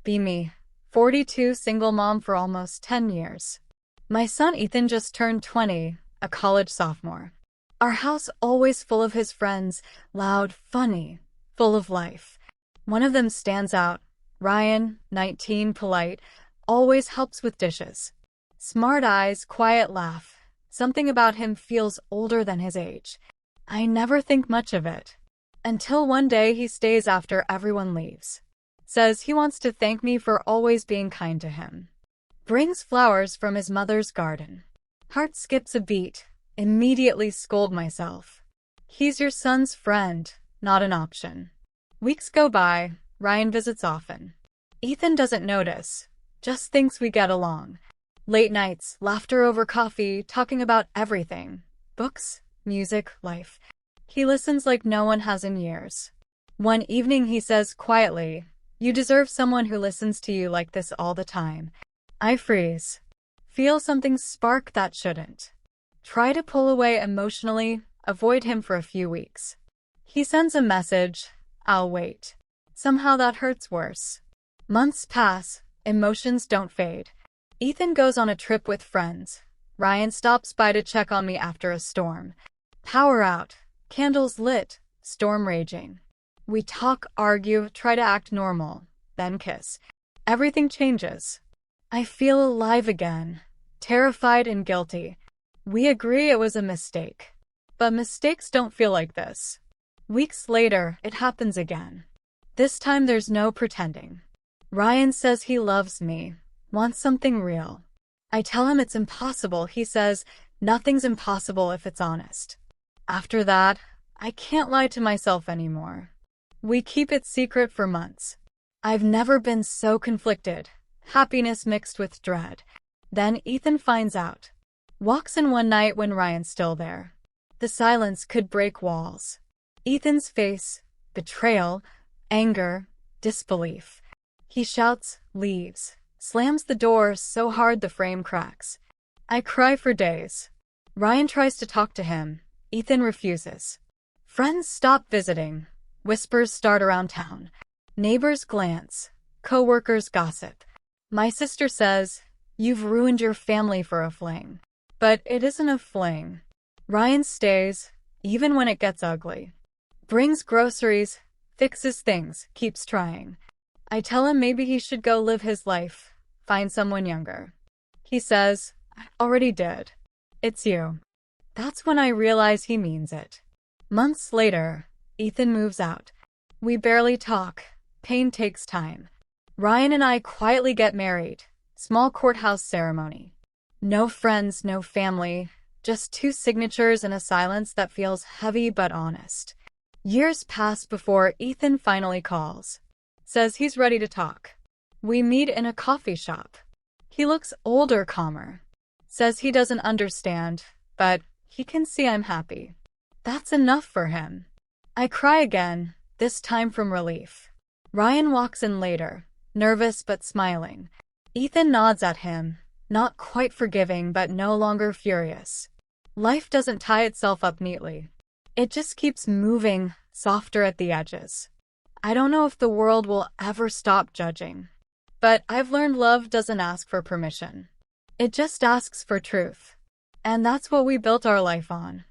Be me. 42, single mom for almost 10 years. My son Ethan just turned 20, a college sophomore. Our house always full of his friends, loud, funny, full of life. One of them stands out. Ryan, 19, polite, always helps with dishes. Smart eyes, quiet laugh. Something about him feels older than his age. I never think much of it. Until one day he stays after everyone leaves. Says he wants to thank me for always being kind to him. Brings flowers from his mother's garden. Heart skips a beat. Immediately scold myself. He's your son's friend, not an option. Weeks go by. Ryan visits often. Ethan doesn't notice. Just thinks we get along. Late nights, laughter over coffee, talking about everything. Books, music, life. He listens like no one has in years. One evening he says quietly, "You deserve someone who listens to you like this all the time." I freeze. Feel something spark that shouldn't. Try to pull away emotionally, avoid him for a few weeks. He sends a message, "I'll wait." Somehow that hurts worse. Months pass, emotions don't fade. Ethan goes on a trip with friends. Ryan stops by to check on me after a storm. Power out, candles lit, storm raging. We talk, argue, try to act normal, then kiss. Everything changes. I feel alive again, terrified and guilty. We agree it was a mistake. But mistakes don't feel like this. Weeks later, it happens again. This time there's no pretending. Ryan says he loves me, wants something real. I tell him it's impossible. He says, "Nothing's impossible if it's honest." After that, I can't lie to myself anymore. We keep it secret for months. I've never been so conflicted, happiness mixed with dread. Then Ethan finds out. Walks in one night when Ryan's still there. The silence could break walls. Ethan's face, betrayal, anger, disbelief. He shouts, leaves, slams the door so hard the frame cracks. I cry for days. Ryan tries to talk to him. Ethan refuses. Friends stop visiting. Whispers start around town. Neighbors glance. Co-workers gossip. My sister says, "You've ruined your family for a fling." But it isn't a fling. Ryan stays, even when it gets ugly. Brings groceries, fixes things, keeps trying. I tell him maybe he should go live his life, find someone younger. He says, "I already did. It's you." That's when I realize he means it. Months later, Ethan moves out. We barely talk. Pain takes time. Ryan and I quietly get married. Small courthouse ceremony. No friends, no family, just 2 signatures and a silence that feels heavy but honest. Years pass before Ethan finally calls. Says he's ready to talk. We meet in a coffee shop. He looks older, calmer. Says he doesn't understand, but he can see I'm happy. That's enough for him. I cry again, this time from relief. Ryan walks in later, nervous but smiling. Ethan nods at him, not quite forgiving but no longer furious. Life doesn't tie itself up neatly. It just keeps moving, softer at the edges. I don't know if the world will ever stop judging. But I've learned love doesn't ask for permission. It just asks for truth. And that's what we built our life on.